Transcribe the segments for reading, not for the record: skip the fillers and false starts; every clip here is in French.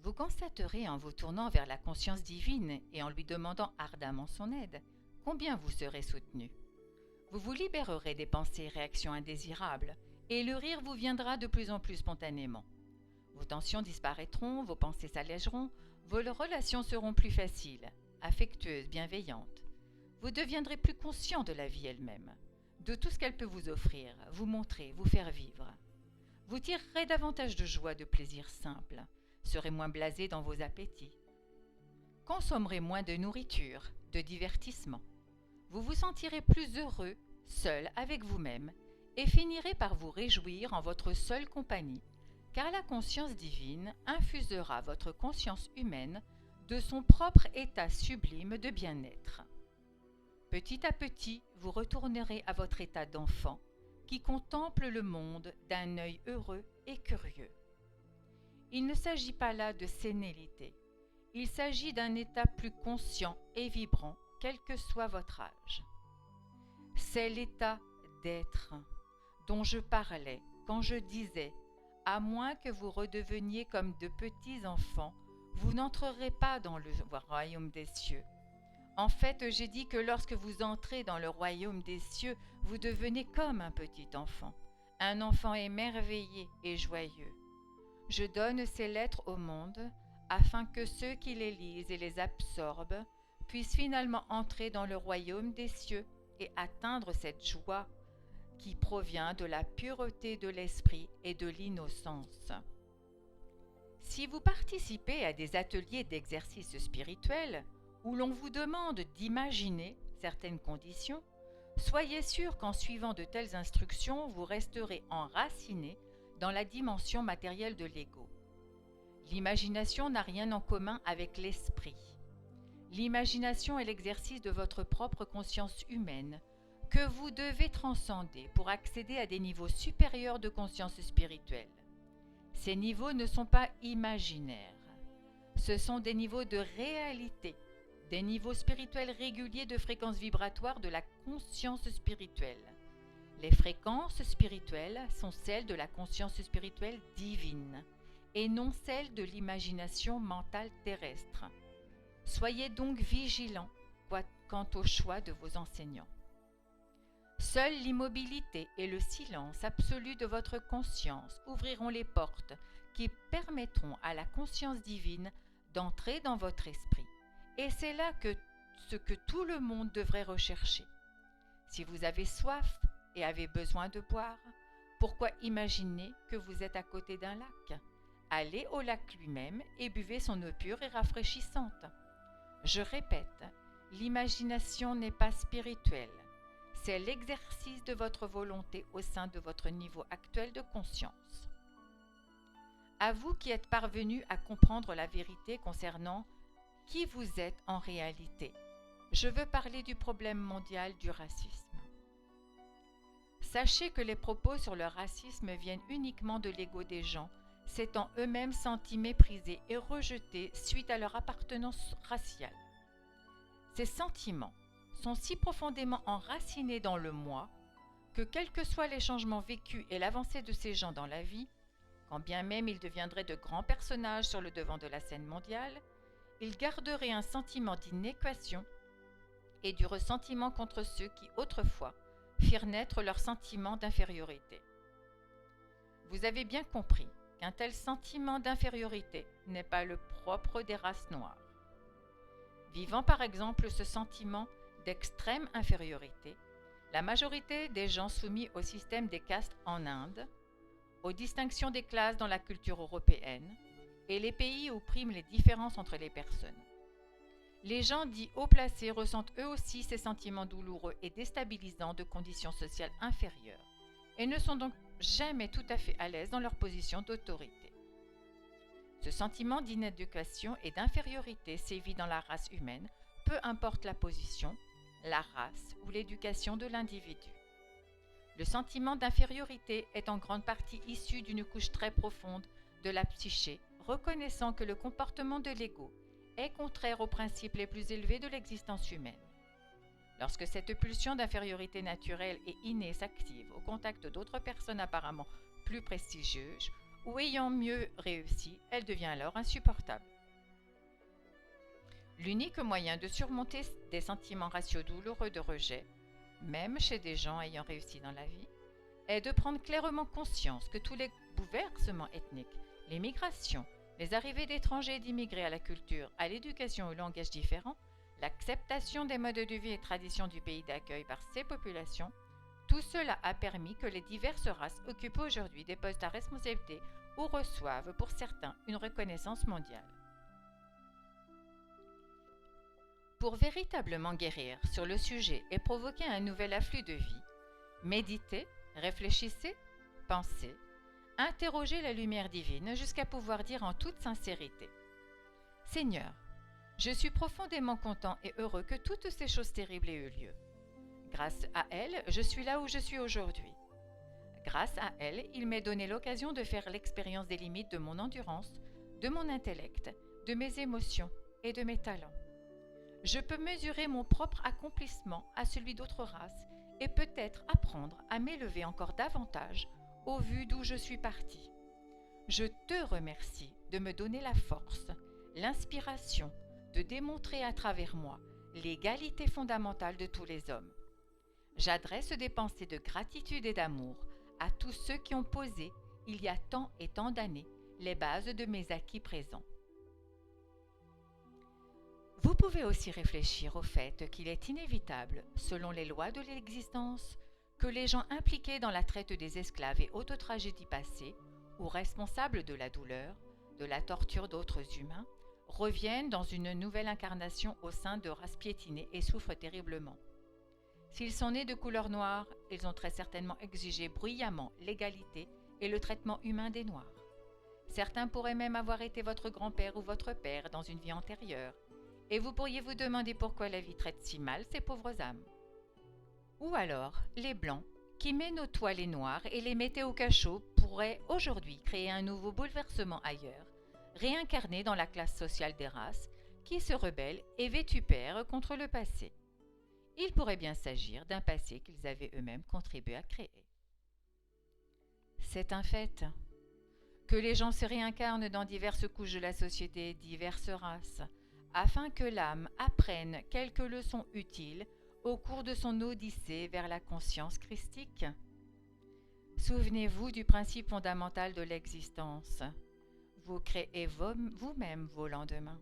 Vous constaterez en vous tournant vers la conscience divine et en lui demandant ardemment son aide, combien vous serez soutenu. Vous vous libérerez des pensées et réactions indésirables, et le rire vous viendra de plus en plus spontanément. Vos tensions disparaîtront, vos pensées s'allégeront, vos relations seront plus faciles, affectueuses, bienveillantes. Vous deviendrez plus conscient de la vie elle-même, de tout ce qu'elle peut vous offrir, vous montrer, vous faire vivre. Vous tirerez davantage de joie, de plaisir simple, serez moins blasé dans vos appétits, consommerez moins de nourriture, de divertissement. Vous vous sentirez plus heureux, seul avec vous-même, et finirez par vous réjouir en votre seule compagnie, car la conscience divine infusera votre conscience humaine de son propre état sublime de bien-être. Petit à petit, vous retournerez à votre état d'enfant, qui contemple le monde d'un œil heureux et curieux. Il ne s'agit pas là de sénilité, il s'agit d'un état plus conscient et vibrant, quel que soit votre âge. C'est l'état d'être dont je parlais quand je disais « à moins que vous redeveniez comme de petits enfants, vous n'entrerez pas dans le royaume des cieux ». En fait, j'ai dit que lorsque vous entrez dans le royaume des cieux, vous devenez comme un petit enfant, un enfant émerveillé et joyeux. Je donne ces lettres au monde afin que ceux qui les lisent et les absorbent puissent finalement entrer dans le royaume des cieux et atteindre cette joie qui provient de la pureté de l'esprit et de l'innocence. Si vous participez à des ateliers d'exercice spirituel où l'on vous demande d'imaginer certaines conditions, soyez sûr qu'en suivant de telles instructions, vous resterez enraciné dans la dimension matérielle de l'ego. L'imagination n'a rien en commun avec l'esprit. L'imagination est l'exercice de votre propre conscience humaine que vous devez transcender pour accéder à des niveaux supérieurs de conscience spirituelle. Ces niveaux ne sont pas imaginaires. Ce sont des niveaux de réalité, des niveaux spirituels réguliers de fréquences vibratoires de la conscience spirituelle. Les fréquences spirituelles sont celles de la conscience spirituelle divine et non celles de l'imagination mentale terrestre. Soyez donc vigilants quant au choix de vos enseignants. Seule l'immobilité et le silence absolu de votre conscience ouvriront les portes qui permettront à la conscience divine d'entrer dans votre esprit. Et c'est là que ce que tout le monde devrait rechercher. Si vous avez soif et avez besoin de boire, pourquoi imaginer que vous êtes à côté d'un lac? Allez au lac lui-même et buvez son eau pure et rafraîchissante. Je répète, l'imagination n'est pas spirituelle. C'est l'exercice de votre volonté au sein de votre niveau actuel de conscience. À vous qui êtes parvenus à comprendre la vérité concernant qui vous êtes en réalité, je veux parler du problème mondial du racisme. Sachez que les propos sur le racisme viennent uniquement de l'ego des gens, s'étant eux-mêmes sentis méprisés et rejetés suite à leur appartenance raciale. Ces sentiments sont si profondément enracinés dans le moi que quels que soient les changements vécus et l'avancée de ces gens dans la vie, quand bien même ils deviendraient de grands personnages sur le devant de la scène mondiale, ils garderaient un sentiment d'inéquation et du ressentiment contre ceux qui, autrefois, firent naître leur sentiment d'infériorité. Vous avez bien compris qu'un tel sentiment d'infériorité n'est pas le propre des races noires. Vivant par exemple ce sentiment d'extrême infériorité, la majorité des gens soumis au système des castes en Inde, aux distinctions des classes dans la culture européenne et les pays où priment les différences entre les personnes. Les gens dits haut placés ressentent eux aussi ces sentiments douloureux et déstabilisants de conditions sociales inférieures et ne sont donc jamais tout à fait à l'aise dans leur position d'autorité. Ce sentiment d'inéducation et d'infériorité sévit dans la race humaine, peu importe la position, la race ou l'éducation de l'individu. Le sentiment d'infériorité est en grande partie issu d'une couche très profonde de la psyché, reconnaissant que le comportement de l'ego est contraire aux principes les plus élevés de l'existence humaine. Lorsque cette pulsion d'infériorité naturelle et innée s'active au contact d'autres personnes apparemment plus prestigieuses ou ayant mieux réussi, elle devient alors insupportable. L'unique moyen de surmonter des sentiments raciaux douloureux de rejet, même chez des gens ayant réussi dans la vie, est de prendre clairement conscience que tous les bouleversements ethniques, les migrations, les arrivées d'étrangers et d'immigrés à la culture, à l'éducation et au langage différents, l'acceptation des modes de vie et traditions du pays d'accueil par ces populations, tout cela a permis que les diverses races occupent aujourd'hui des postes à responsabilité ou reçoivent pour certains une reconnaissance mondiale. Pour véritablement guérir sur le sujet et provoquer un nouvel afflux de vie, méditez, réfléchissez, pensez, interrogez la lumière divine jusqu'à pouvoir dire en toute sincérité : Seigneur, je suis profondément content et heureux que toutes ces choses terribles aient eu lieu. Grâce à elles, je suis là où je suis aujourd'hui. Grâce à elles, il m'est donné l'occasion de faire l'expérience des limites de mon endurance, de mon intellect, de mes émotions et de mes talents. Je peux mesurer mon propre accomplissement à celui d'autres races et peut-être apprendre à m'élever encore davantage au vu d'où je suis parti. Je te remercie de me donner la force, l'inspiration, de démontrer à travers moi l'égalité fondamentale de tous les hommes. J'adresse des pensées de gratitude et d'amour à tous ceux qui ont posé, il y a tant et tant d'années, les bases de mes acquis présents. Vous pouvez aussi réfléchir au fait qu'il est inévitable, selon les lois de l'existence, que les gens impliqués dans la traite des esclaves et autres tragédies passées, ou responsables de la douleur, de la torture d'autres humains, reviennent dans une nouvelle incarnation au sein de races piétinées et souffrent terriblement. S'ils sont nés de couleur noire, ils ont très certainement exigé bruyamment l'égalité et le traitement humain des Noirs. Certains pourraient même avoir été votre grand-père ou votre père dans une vie antérieure, et vous pourriez vous demander pourquoi la vie traite si mal ces pauvres âmes. Ou alors, les Blancs, qui mènent au toit les Noirs et les mettaient au cachot, pourraient aujourd'hui créer un nouveau bouleversement ailleurs, réincarné dans la classe sociale des races, qui se rebellent et vitupèrent contre le passé. Il pourrait bien s'agir d'un passé qu'ils avaient eux-mêmes contribué à créer. C'est un fait que les gens se réincarnent dans diverses couches de la société, diverses races, afin que l'âme apprenne quelques leçons utiles au cours de son odyssée vers la conscience christique. Souvenez-vous du principe fondamental de l'existence. Vous créez vous-même vos lendemains.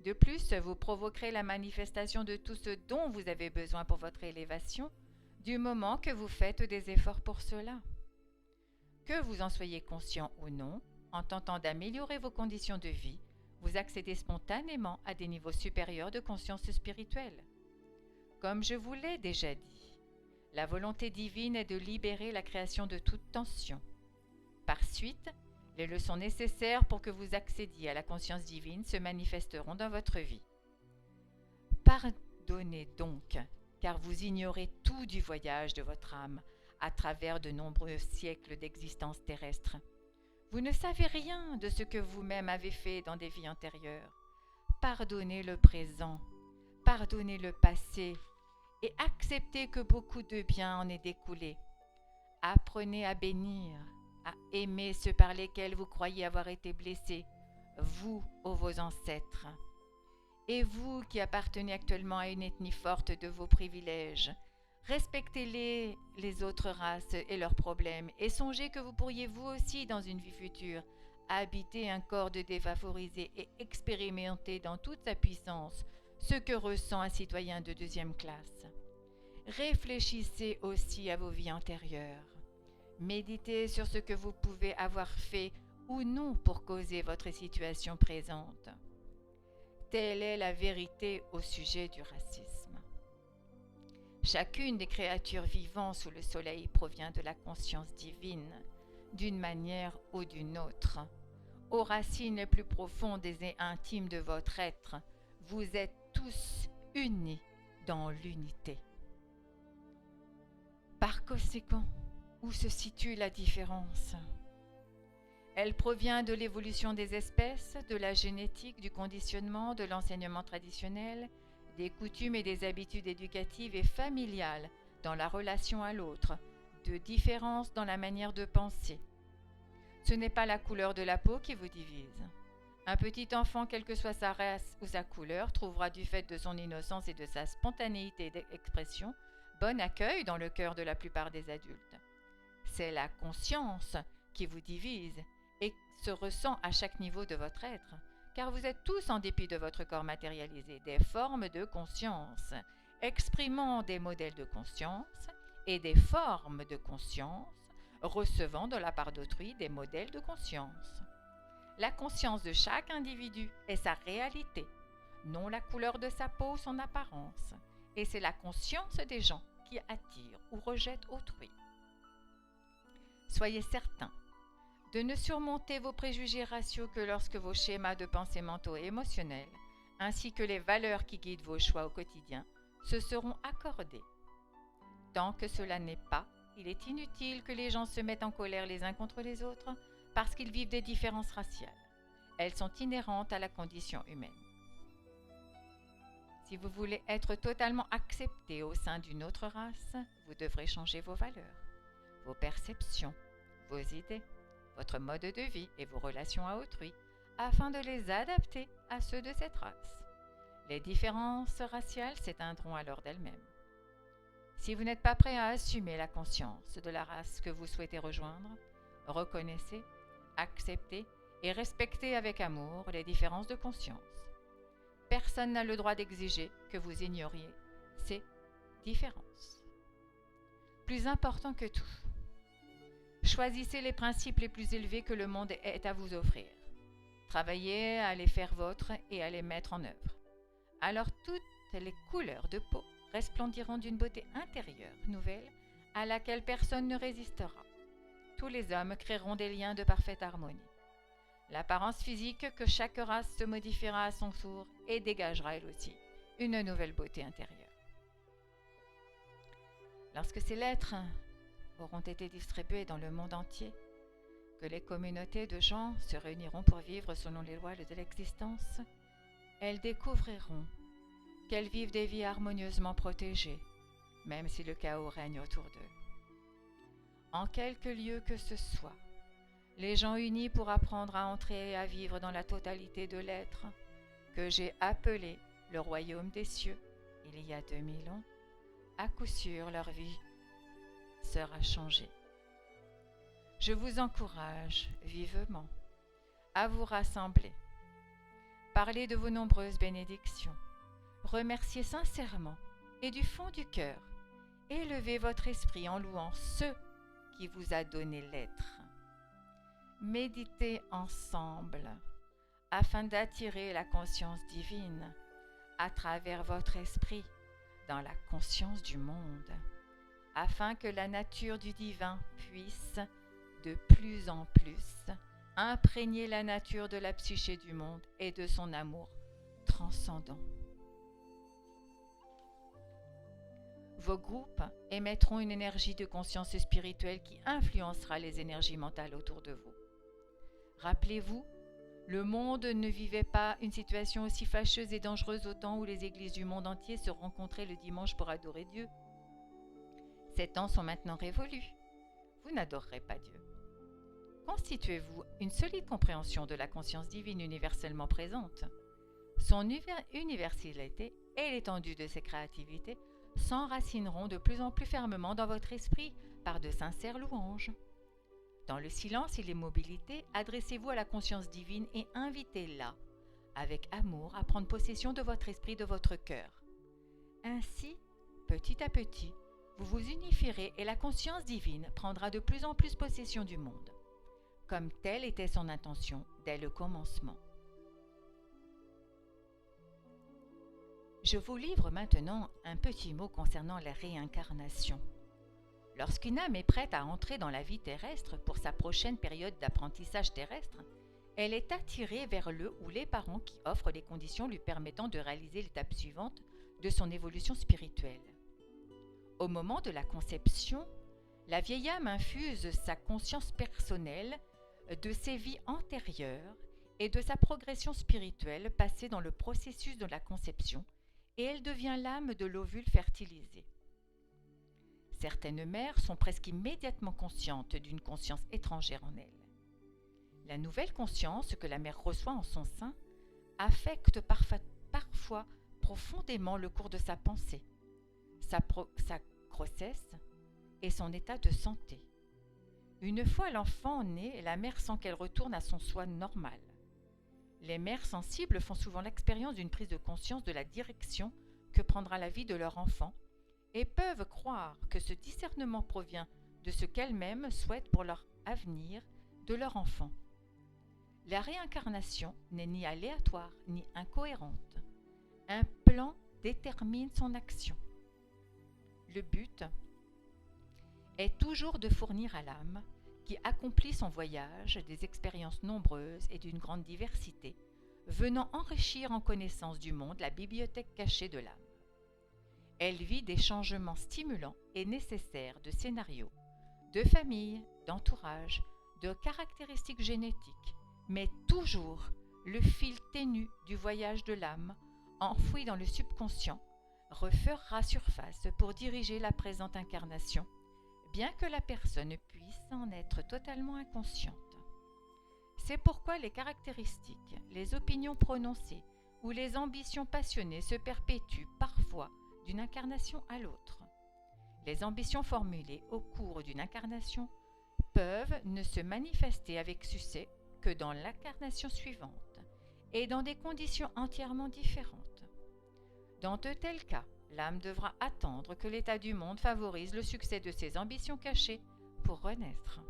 De plus, vous provoquerez la manifestation de tout ce dont vous avez besoin pour votre élévation, du moment que vous faites des efforts pour cela. Que vous en soyez conscient ou non, en tentant d'améliorer vos conditions de vie, vous accédez spontanément à des niveaux supérieurs de conscience spirituelle. Comme je vous l'ai déjà dit, la volonté divine est de libérer la création de toute tension. Par suite, les leçons nécessaires pour que vous accédiez à la conscience divine se manifesteront dans votre vie. Pardonnez donc, car vous ignorez tout du voyage de votre âme à travers de nombreux siècles d'existence terrestre. Vous ne savez rien de ce que vous-même avez fait dans des vies antérieures. Pardonnez le présent, pardonnez le passé et acceptez que beaucoup de bien en est découlé. Apprenez à bénir, à aimer ceux par lesquels vous croyez avoir été blessés, vous ou vos ancêtres. Et vous qui appartenez actuellement à une ethnie forte de vos privilèges, respectez les autres races et leurs problèmes et songez que vous pourriez vous aussi, dans une vie future, habiter un corps de défavorisés et expérimenter dans toute sa puissance ce que ressent un citoyen de deuxième classe. Réfléchissez aussi à vos vies antérieures. Méditez sur ce que vous pouvez avoir fait ou non pour causer votre situation présente. Telle est la vérité au sujet du racisme. Chacune des créatures vivant sous le soleil provient de la conscience divine, d'une manière ou d'une autre. Aux racines les plus profondes et intimes de votre être, vous êtes tous unis dans l'unité. Par conséquent, où se situe la différence ? Elle provient de l'évolution des espèces, de la génétique, du conditionnement, de l'enseignement traditionnel, des coutumes et des habitudes éducatives et familiales dans la relation à l'autre, de différences dans la manière de penser. Ce n'est pas la couleur de la peau qui vous divise. Un petit enfant, quelle que soit sa race ou sa couleur, trouvera du fait de son innocence et de sa spontanéité d'expression bon accueil dans le cœur de la plupart des adultes. C'est la conscience qui vous divise et se ressent à chaque niveau de votre être, car vous êtes tous, en dépit de votre corps matérialisé, des formes de conscience, exprimant des modèles de conscience et des formes de conscience, recevant de la part d'autrui des modèles de conscience. La conscience de chaque individu est sa réalité, non la couleur de sa peau ou son apparence, et c'est la conscience des gens qui attire ou rejette autrui. Soyez certain de ne surmonter vos préjugés raciaux que lorsque vos schémas de pensée mentaux et émotionnels, ainsi que les valeurs qui guident vos choix au quotidien, se seront accordés. Tant que cela n'est pas, il est inutile que les gens se mettent en colère les uns contre les autres parce qu'ils vivent des différences raciales. Elles sont inhérentes à la condition humaine. Si vous voulez être totalement accepté au sein d'une autre race, vous devrez changer vos valeurs, vos perceptions, vos idées, votre mode de vie et vos relations à autrui, afin de les adapter à ceux de cette race. Les différences raciales s'éteindront alors d'elles-mêmes. Si vous n'êtes pas prêt à assumer la conscience de la race que vous souhaitez rejoindre, reconnaissez, acceptez et respectez avec amour les différences de conscience. Personne n'a le droit d'exiger que vous ignoriez ces différences. Plus important que tout, choisissez les principes les plus élevés que le monde ait à vous offrir. Travaillez à les faire vôtres et à les mettre en œuvre. Alors toutes les couleurs de peau resplendiront d'une beauté intérieure nouvelle à laquelle personne ne résistera. Tous les hommes créeront des liens de parfaite harmonie. L'apparence physique que chaque race se modifiera à son tour et dégagera elle aussi une nouvelle beauté intérieure. Lorsque ces lettres auront été distribuées dans le monde entier, que les communautés de gens se réuniront pour vivre selon les lois de l'existence, elles découvriront qu'elles vivent des vies harmonieusement protégées, même si le chaos règne autour d'eux. En quelque lieu que ce soit, les gens unis pour apprendre à entrer et à vivre dans la totalité de l'être, que j'ai appelé le royaume des cieux, il y a 2000 ans, à coup sûr leur vie sera changée. Je vous encourage vivement à vous rassembler, parler de vos nombreuses bénédictions, remerciez sincèrement et du fond du cœur, élevez votre esprit en louant ceux qui vous a donné l'être. Méditez ensemble afin d'attirer la conscience divine à travers votre esprit dans la conscience du monde, afin que la nature du divin puisse de plus en plus imprégner la nature de la psyché du monde et de son amour transcendant. Vos groupes émettront une énergie de conscience spirituelle qui influencera les énergies mentales autour de vous. Rappelez-vous, le monde ne vivait pas une situation aussi fâcheuse et dangereuse au temps où les églises du monde entier se rencontraient le dimanche pour adorer Dieu. Ces temps sont maintenant révolus. Vous n'adorerez pas Dieu. Constituez-vous une solide compréhension de la conscience divine universellement présente. Son universalité et l'étendue de ses créativités s'enracineront de plus en plus fermement dans votre esprit par de sincères louanges. Dans le silence et l'immobilité, adressez-vous à la conscience divine et invitez-la, avec amour, à prendre possession de votre esprit, de votre cœur. Ainsi, petit à petit, vous vous unifierez et la conscience divine prendra de plus en plus possession du monde, comme telle était son intention dès le commencement. Je vous livre maintenant un petit mot concernant la réincarnation. Lorsqu'une âme est prête à entrer dans la vie terrestre pour sa prochaine période d'apprentissage terrestre, elle est attirée vers le ou les parents qui offrent les conditions lui permettant de réaliser l'étape suivante de son évolution spirituelle. Au moment de la conception, la vieille âme infuse sa conscience personnelle de ses vies antérieures et de sa progression spirituelle passée dans le processus de la conception, et elle devient l'âme de l'ovule fertilisé. Certaines mères sont presque immédiatement conscientes d'une conscience étrangère en elles. La nouvelle conscience que la mère reçoit en son sein affecte parfois profondément le cours de sa pensée, sa grossesse et son état de santé. Une fois l'enfant né, la mère sent qu'elle retourne à son soi normal. Les mères sensibles font souvent l'expérience d'une prise de conscience de la direction que prendra la vie de leur enfant et peuvent croire que ce discernement provient de ce qu'elles-mêmes souhaitent pour leur avenir de leur enfant. La réincarnation n'est ni aléatoire ni incohérente. Un plan détermine son action. Le but est toujours de fournir à l'âme, qui accomplit son voyage, des expériences nombreuses et d'une grande diversité, venant enrichir en connaissance du monde la bibliothèque cachée de l'âme. Elle vit des changements stimulants et nécessaires de scénarios, de famille, d'entourage, de caractéristiques génétiques, mais toujours le fil ténu du voyage de l'âme, enfoui dans le subconscient, refera surface pour diriger la présente incarnation, bien que la personne puisse en être totalement inconsciente. C'est pourquoi les caractéristiques, les opinions prononcées ou les ambitions passionnées se perpétuent parfois d'une incarnation à l'autre. Les ambitions formulées au cours d'une incarnation peuvent ne se manifester avec succès que dans l'incarnation suivante et dans des conditions entièrement différentes. Dans de tels cas, l'âme devra attendre que l'état du monde favorise le succès de ses ambitions cachées pour renaître.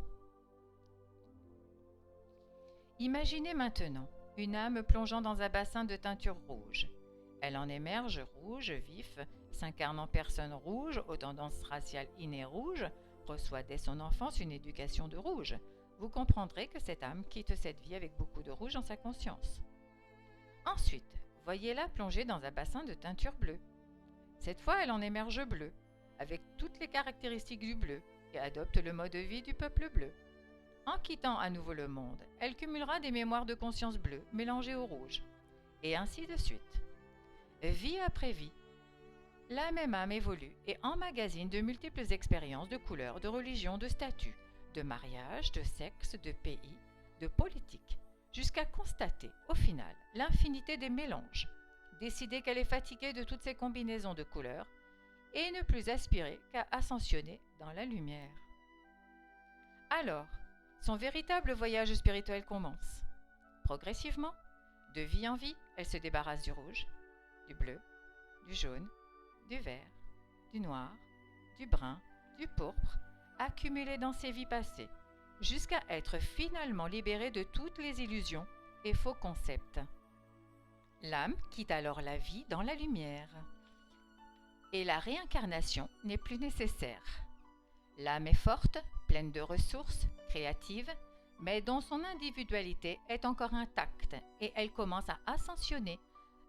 Imaginez maintenant une âme plongeant dans un bassin de teinture rouge. Elle en émerge rouge, vif, s'incarne en personne rouge, aux tendances raciales innées rouges, reçoit dès son enfance une éducation de rouge. Vous comprendrez que cette âme quitte cette vie avec beaucoup de rouge dans sa conscience. Ensuite, voyez-la plonger dans un bassin de teinture bleue. Cette fois, elle en émerge bleue, avec toutes les caractéristiques du bleu, et adopte le mode de vie du peuple bleu. En quittant à nouveau le monde, elle cumulera des mémoires de conscience bleue mélangées au rouge, et ainsi de suite. Vie après vie, la même âme évolue et emmagasine de multiples expériences de couleurs, de religions, de statuts, de mariage, de sexe, de pays, de politique, jusqu'à constater, au final, l'infinité des mélanges, décider qu'elle est fatiguée de toutes ces combinaisons de couleurs et ne plus aspirer qu'à ascensionner dans la lumière. Alors, son véritable voyage spirituel commence. Progressivement, de vie en vie, elle se débarrasse du rouge, du bleu, du jaune, du vert, du noir, du brun, du pourpre, accumulés dans ses vies passées, jusqu'à être finalement libérée de toutes les illusions et faux concepts. L'âme quitte alors la vie dans la lumière. Et la réincarnation n'est plus nécessaire. L'âme est forte, pleine de ressources, créative, mais dont son individualité est encore intacte et elle commence à ascensionner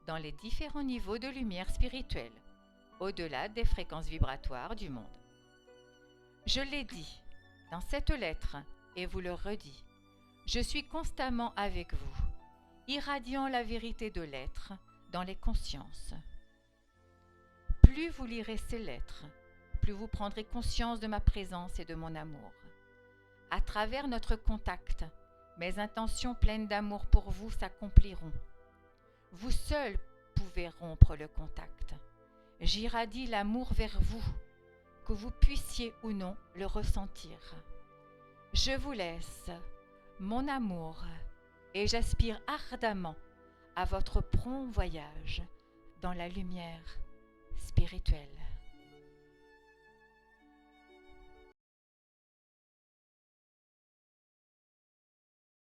dans les différents niveaux de lumière spirituelle, au-delà des fréquences vibratoires du monde. Je l'ai dit dans cette lettre et vous le redis, je suis constamment avec vous, irradiant la vérité de l'être dans les consciences. Plus vous lirez ces lettres, plus vous prendrez conscience de ma présence et de mon amour. À travers notre contact, mes intentions pleines d'amour pour vous s'accompliront. Vous seul pouvez rompre le contact. J'irradie l'amour vers vous, que vous puissiez ou non le ressentir. Je vous laisse mon amour et j'aspire ardemment à votre prompt voyage dans la lumière spirituelle.